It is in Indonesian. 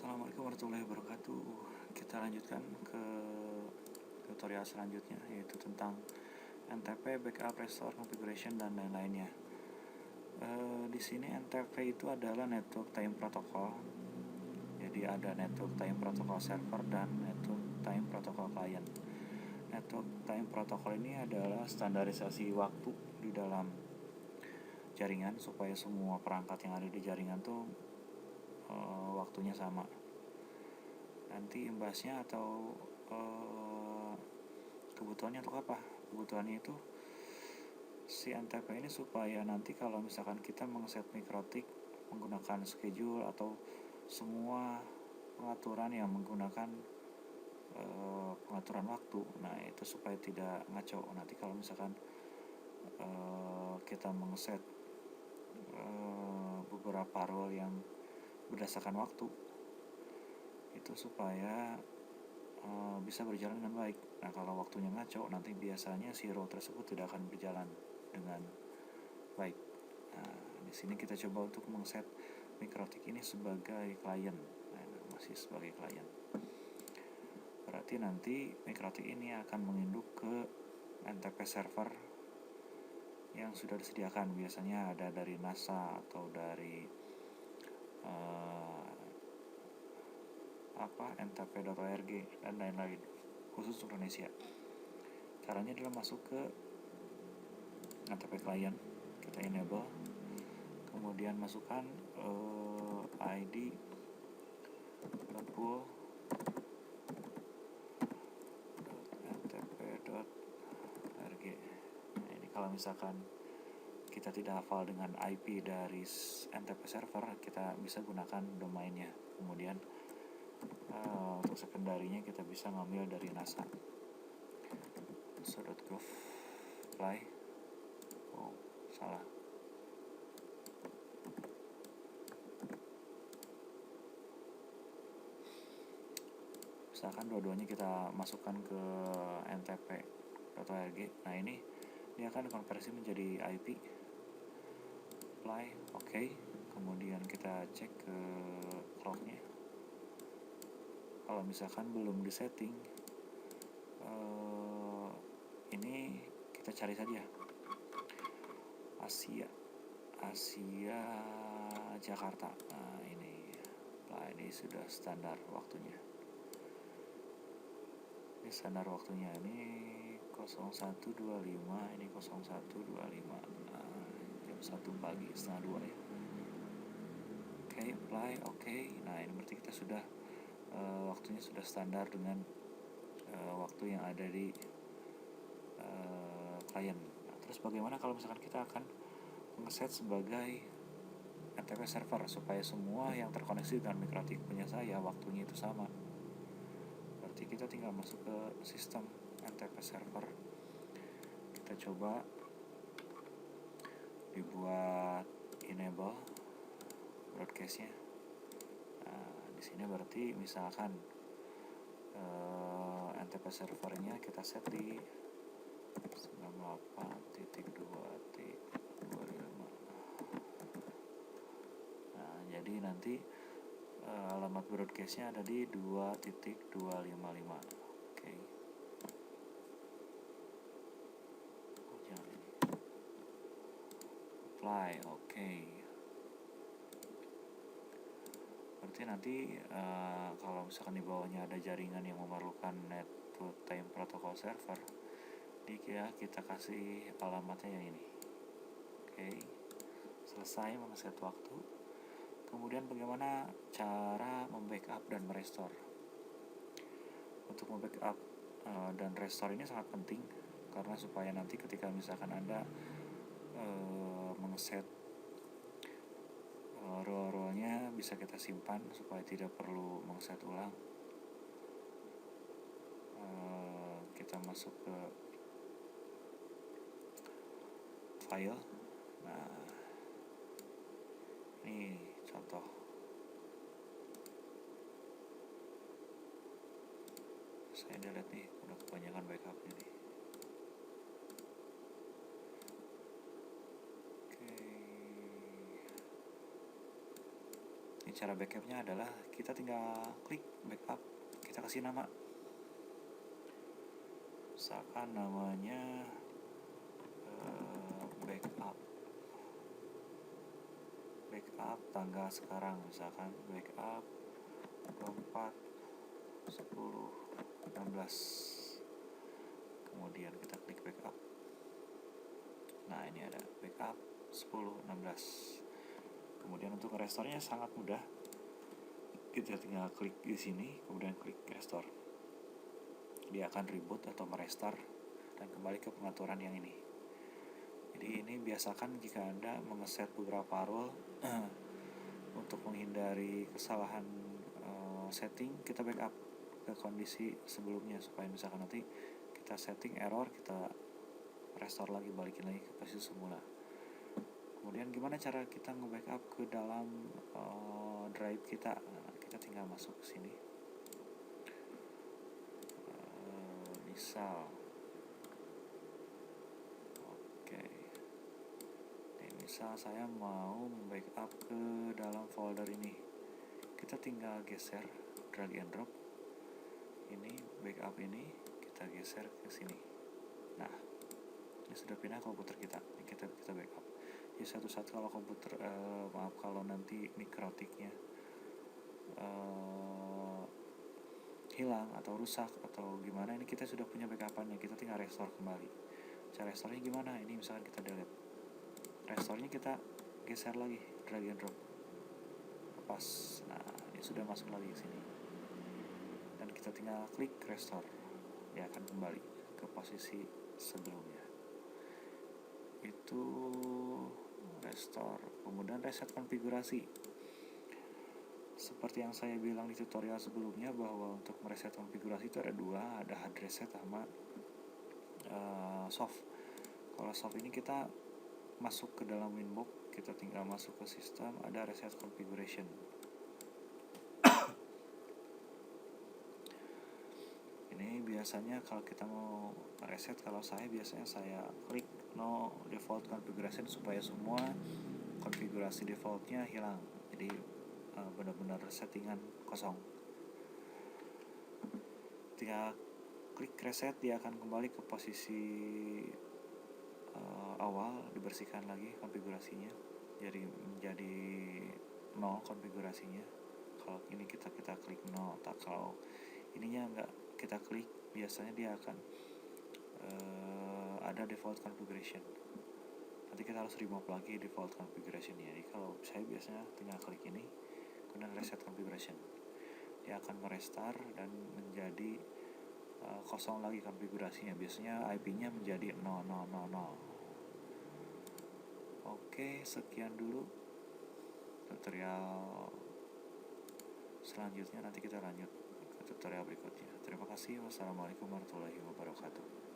Assalamualaikum warahmatullahi wabarakatuh. Kita lanjutkan ke tutorial selanjutnya, yaitu tentang NTP, backup, restore, configuration, dan lain-lainnya. Di sini NTP itu adalah network time protocol. Jadi ada network time protocol server dan network time protocol client. Network time protocol ini adalah standarisasi waktu di dalam jaringan supaya semua perangkat yang ada di jaringan tuh waktunya sama. Nanti imbasnya atau kebutuhannya untuk apa? Kebutuhannya itu si NTP ini supaya nanti kalau misalkan kita mengset mikrotik menggunakan schedule atau semua pengaturan yang menggunakan pengaturan waktu, nah itu supaya tidak ngaco. Nanti kalau misalkan kita mengset beberapa role yang berdasarkan waktu, itu supaya bisa berjalan dengan baik. Nah kalau waktunya ngaco, nanti biasanya si row tersebut tidak akan berjalan dengan baik. Nah di sini kita coba untuk mengset mikrotik ini sebagai klien. Nah, masih sebagai klien. Berarti nanti mikrotik ini akan menginduk ke NTP server yang sudah disediakan. Biasanya ada dari NASA atau dari ntp.org dan lain-lain, khusus Indonesia. Caranya adalah masuk ke NTP client, kita enable, kemudian masukkan ID pool ntp.org. Nah, ini kalau misalkan kita tidak hafal dengan IP dari NTP server, kita bisa gunakan domainnya. Kemudian untuk sekundarinya kita bisa ngambil dari NASA. so.gov apply. Oh, salah. Misalkan dua-duanya kita masukkan ke ntp.org. Nah ini dia akan konversi menjadi IP. Apply, oke. Kemudian kita cek ke clock-nya. Kalau misalkan belum disetting, ini kita cari saja Asia Jakarta. Nah ini sudah standar waktunya. Ini standar waktunya, ini 01.25, ini 01.25, jam 1 pagi, setengah 2 ya. Oke, apply, oke. Nah ini berarti kita sudah waktunya sudah standar dengan waktu yang ada di klien. Nah, terus bagaimana kalau misalkan kita akan ngeset sebagai NTP server supaya semua yang terkoneksi dengan mikrotik punya saya waktunya itu sama? Berarti kita tinggal masuk ke sistem NTP server. Kita coba dibuat enable broadcast-nya. Nah, di sini berarti misalkan NTP servernya kita set di 98.2.25. Nah, jadi nanti alamat broadcast-nya ada di 2.255. Oke. Jangan ini. Apply, oke. Berarti nanti kalau misalkan di bawahnya ada jaringan yang memerlukan network time protocol server, kita kasih alamatnya yang ini. Oke. Selesai mengset waktu. Kemudian bagaimana cara membackup dan merestore? Untuk membackup dan restore ini sangat penting, karena supaya nanti ketika misalkan Anda mengset role-nya bisa kita simpan supaya tidak perlu mengset ulang. Kita masuk ke file. Nah ini contoh. Saya delete nih, udah kebanyakan backupnya nih. Oke. Cara backupnya adalah kita tinggal klik backup, kita kasih nama, misalkan namanya backup tanggal sekarang, misalkan backup 24/10/16. Kemudian kita klik backup. Nah, ini ada backup 10/16. Kemudian untuk restore-nya sangat mudah. Kita tinggal klik di sini, kemudian klik restore. Dia akan reboot atau merestore dan kembali ke pengaturan yang ini. Jadi ini biasakan jika Anda mengeset beberapa role untuk menghindari kesalahan setting, kita backup ke kondisi sebelumnya supaya misalkan nanti kita setting error, kita restore lagi, balikin lagi ke posisi semula. Kemudian gimana cara kita nge-backup ke dalam drive kita? Nah, kita tinggal masuk ke sini. Misal misal saya mau backup ke dalam folder ini, kita tinggal geser, drag and drop ini backup ini, kita geser ke sini. Nah, ini sudah pindah komputer kita. Ini kita backup. Jadi satu saat kalau komputer kalau nanti mikrotiknya hilang atau rusak atau gimana, ini kita sudah punya backupannya, kita tinggal restore kembali. Cara restore-nya gimana? Ini misalkan kita delete, restore-nya kita geser lagi, drag and drop, lepas. Nah, ini sudah masuk lagi ke sini. Dan kita tinggal klik restore, dia akan kembali ke posisi sebelumnya. Itu restore. Kemudian reset konfigurasi. Seperti yang saya bilang di tutorial sebelumnya, bahwa untuk mereset konfigurasi itu ada dua, ada hard reset sama soft. Kalau soft ini kita masuk ke dalam winbox, kita tinggal masuk ke sistem, ada reset configuration. Ini biasanya kalau kita mau reset, kalau saya biasanya saya klik no default configuration supaya semua konfigurasi defaultnya hilang. Jadi benar-benar settingan kosong. Ketika klik reset, dia akan kembali ke posisi awal, dibersihkan lagi konfigurasinya, jadi menjadi 0 konfigurasinya. Kalau ini kita klik 0, kalau ininya enggak kita klik, biasanya dia akan ada default configuration. Nanti kita harus remove lagi default configuration. Jadi kalau saya biasanya tinggal klik ini, kemudian reset configuration, dia akan merestart dan menjadi kosong lagi konfigurasinya. Biasanya IP-nya menjadi 0000. Oke, sekian dulu tutorial selanjutnya. Nanti kita lanjut ke tutorial berikutnya. Terima kasih. Wassalamualaikum warahmatullahi wabarakatuh.